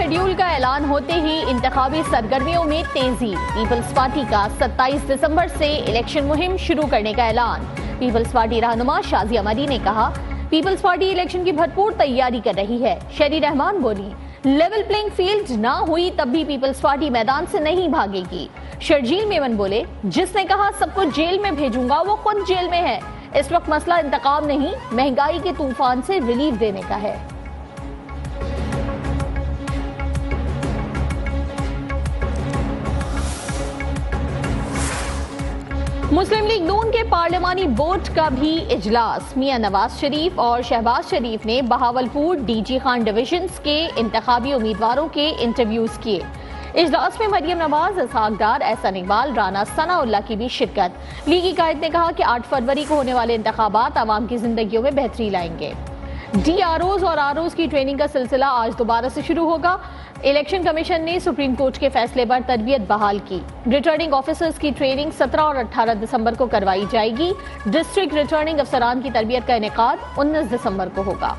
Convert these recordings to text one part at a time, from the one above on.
Schedule का ऐलान होते ही इंतखाबी सरगर्मियों में तेजी। पीपल्स पार्टी का 27 दिसंबर से इलेक्शन मुहिम शुरू करने का ऐलान। पीपल्स पार्टी रहनुमा शाजिया मरी ने कहा, पीपल्स पार्टी इलेक्शन की भरपूर तैयारी कर रही है। शरी रहमान बोली, लेवल प्लेइंग फील्ड ना हुई तब भी पीपल्स पार्टी मैदान से नहीं भागेगी। शर्जील मेमन बोले, जिसने कहा सबको जेल में भेजूंगा वो खुद जेल में है। इस वक्त मसला इंतकाम नहीं, महंगाई के तूफान से रिलीफ देने का है। मुस्लिम लीग नून के पार्लिमानी बोर्ड का भी इजलास। मियां नवाज शरीफ और शहबाज शरीफ ने बहावलपुर डीजी खान डिविजन्स के इंतखाबी उम्मीदवारों के इंटरव्यूज किए। इजलास में मरियम नवाज, इसहाक डार, एहसन इकबाल, राना सनाउल्लाह की भी शिरकत। लीगी कायद ने कहा कि 8 फरवरी को होने वाले इंतखाबात आवाम की जिंदगियों में बेहतरी लाएंगे। DROs और ROs की ट्रेनिंग का सिलसिला आज दोबारा से शुरू होगा। इलेक्शन कमीशन ने सुप्रीम कोर्ट के फैसले पर तरबियत बहाल की। रिटर्निंग ऑफिसर्स की ट्रेनिंग 17 और 18 दिसंबर को करवाई जाएगी। डिस्ट्रिक्ट रिटर्निंग अफसरान की तरबियत का इनेकाद 19 दिसंबर को होगा।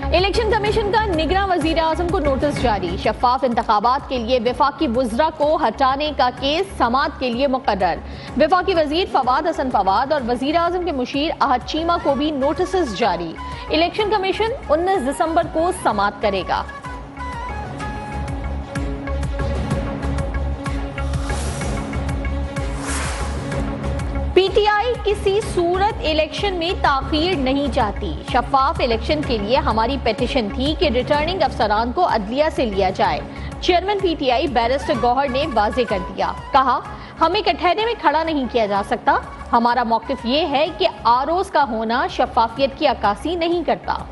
इलेक्शन कमीशन का निगरान वजीर आजम को नोटिस जारी। शफाफ इंतखाबात के लिए वफाकी वुज़रा को हटाने का केस समाअत के लिए मुकर्रर। वफाकी वजीर फवाद हसन फवाद और वजीर आजम के मुशीर अहद चीमा को भी नोटिस जारी। इलेक्शन कमीशन 19 दिसंबर को समाअत करेगा। PTI किसी सूरत इलेक्शन में ताखीर नहीं चाहती। शफाफ इलेक्शन के लिए हमारी पेटिशन थी कि रिटर्निंग अफसरान को अदलिया से लिया जाए। चेयरमैन PTI बैरिस्टर गौहर ने वाजे कर दिया। कहा, हमें कटहरे में खड़ा नहीं किया जा सकता। हमारा मौक़िफ़ ये है कि ROs का होना शफाफियत की अक्कासी नहीं करता।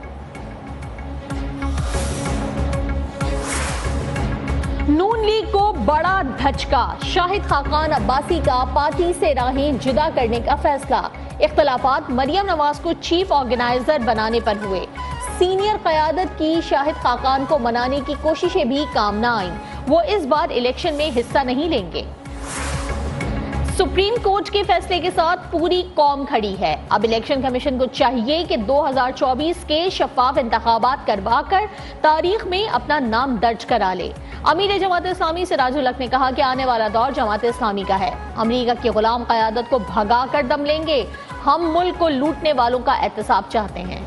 नून लीग को बड़ा धचका। शाहिद खाकान अब्बासी का पार्टी से राहें जुदा करने का फैसला। इख्तलाफात मरियम नवाज को चीफ ऑर्गेनाइजर बनाने पर हुए। सीनियर क़यादत की शाहिद खाकान को मनाने की कोशिशें भी काम न आईं। वो इस बार इलेक्शन में हिस्सा नहीं लेंगे। सुप्रीम कोर्ट के फैसले के साथ पूरी कौम खड़ी है। अब इलेक्शन कमीशन को चाहिए कि 2024 के शफाफ इंतखाबात करवाकर तारीख में अपना नाम दर्ज करा ले। अमीर जमात इस्लामी सिराजुल हक ने कहा कि आने वाला दौर जमात इस्लामी का है। अमरीका की गुलाम क़यादत को भगा कर दम लेंगे। हम मुल्क को लूटने वालों का एहतसाब चाहते हैं।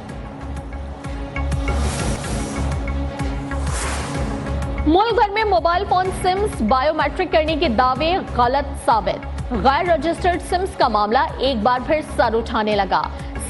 मुल्क भर में मोबाइल फोन सिम्स बायोमेट्रिक करने के दावे गलत साबित। गैर रजिस्टर्ड सिम्स का मामला एक बार फिर सर उठाने लगा।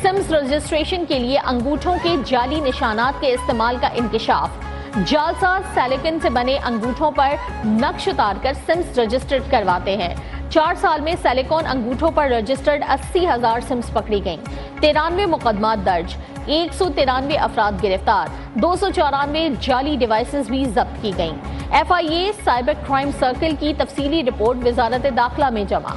सिम्स रजिस्ट्रेशन के लिए अंगूठों के जाली निशानात के इस्तेमाल का इंकिशाफ। जालसाज सिलिकॉन से बने अंगूठों पर नक्श उतारकर सिम्स रजिस्टर्ड करवाते हैं। 4 साल में सिलिकॉन अंगूठों पर रजिस्टर्ड 80,000 सिम्स पकड़ी गईं। 93 मुकदमात दर्ज, 193 अफराद गिरफ्तार, 294 जाली डिवाइसेस भी जब्त की गईं। FIA साइबर क्राइम सर्किल की तफसीली रिपोर्ट वजारत दाखिला में जमा।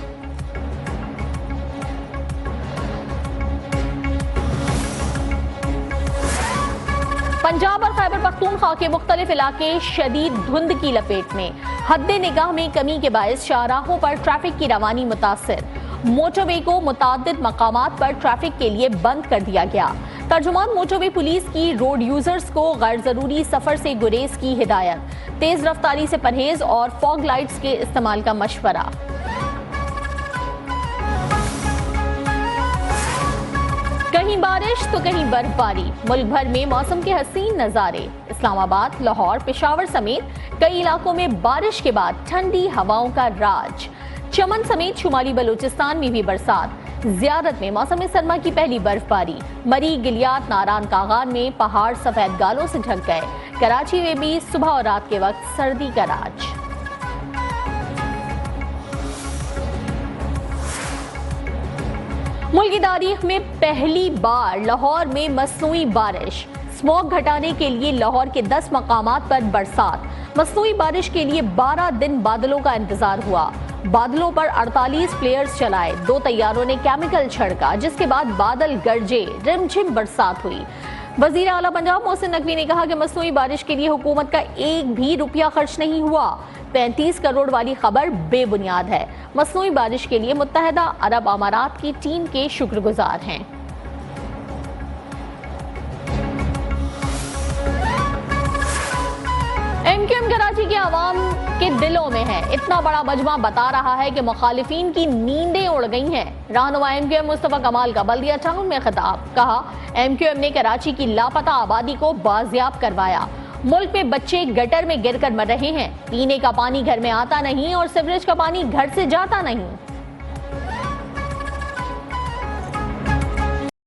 पंजाब और खैबर पख्तूनख्वा के मुख्तलिफ इलाके शदीद धुंध की लपेट में। हद निगाह में कमी के बायस शाहराहों पर ट्रैफिक की रवानी मुतासिर। मोटरवे को मुताद्दिद मकामात पर ट्रैफिक के लिए बंद कर दिया गया। तर्जुमान मोटरवे पुलिस की रोड यूजर्स को गैर जरूरी सफर से गुरेज की हिदायत। तेज रफ्तारी से परहेज और फॉग लाइट्स के इस्तेमाल का मशवरा। कहीं बारिश तो कहीं बर्फबारी। मुल्क भर में मौसम के हसीन नजारे। इस्लामाबाद, लाहौर, पेशावर समेत कई इलाकों में बारिश के बाद ठंडी हवाओं का राज। चमन समेत शुमाली बलूचिस्तान में भी बरसात। ज़ियारत में मौसम सरमा की पहली बर्फबारी। मरी, गिलियात, नारान कागान में पहाड़ सफेद गालों से ढक गए। कराची में भी सुबह और रात के वक्त सर्दी का राज। मुल्क की तारीख में पहली बार लाहौर में मसनूई बारिश। स्मॉग घटाने के लिए लाहौर के 10 मकामात पर बरसात। मसनूई बारिश के लिए 12 दिन बादलों का इंतजार हुआ। बादलों पर 48 प्लेयर्स चलाए। 2 तैयारों ने केमिकल छिड़का, जिसके बाद बादल गरजे, रिमझिम बरसात हुई। वजीर आला पंजाब मोहसिन नकवी ने कहा कि मसनूई बारिश के लिए हुकूमत का एक भी रुपया खर्च नहीं हुआ। 35 करोड़ वाली खबर बेबुनियाद है। मसनूई बारिश के लिए मुत्तहदा अरब अमारात की टीम के शुक्रगुजार हैं। एमक्यूएम कराची के आवाम के दिलों में है। इतना बड़ा मजमा बता रहा है कि मुखालिफिन की नींदें उड़ गई हैं। रहनुमा एमक्यूएम मुस्तफा कमाल का बल्दिया टाउन में खिताब, कहा एमक्यूएम ने कराची की लापता आबादी को बाजियाब करवाया। मुल्क में बच्चे गटर में गिरकर मर रहे हैं। पीने का पानी घर में आता नहीं और सीवरेज का पानी घर से जाता नहीं।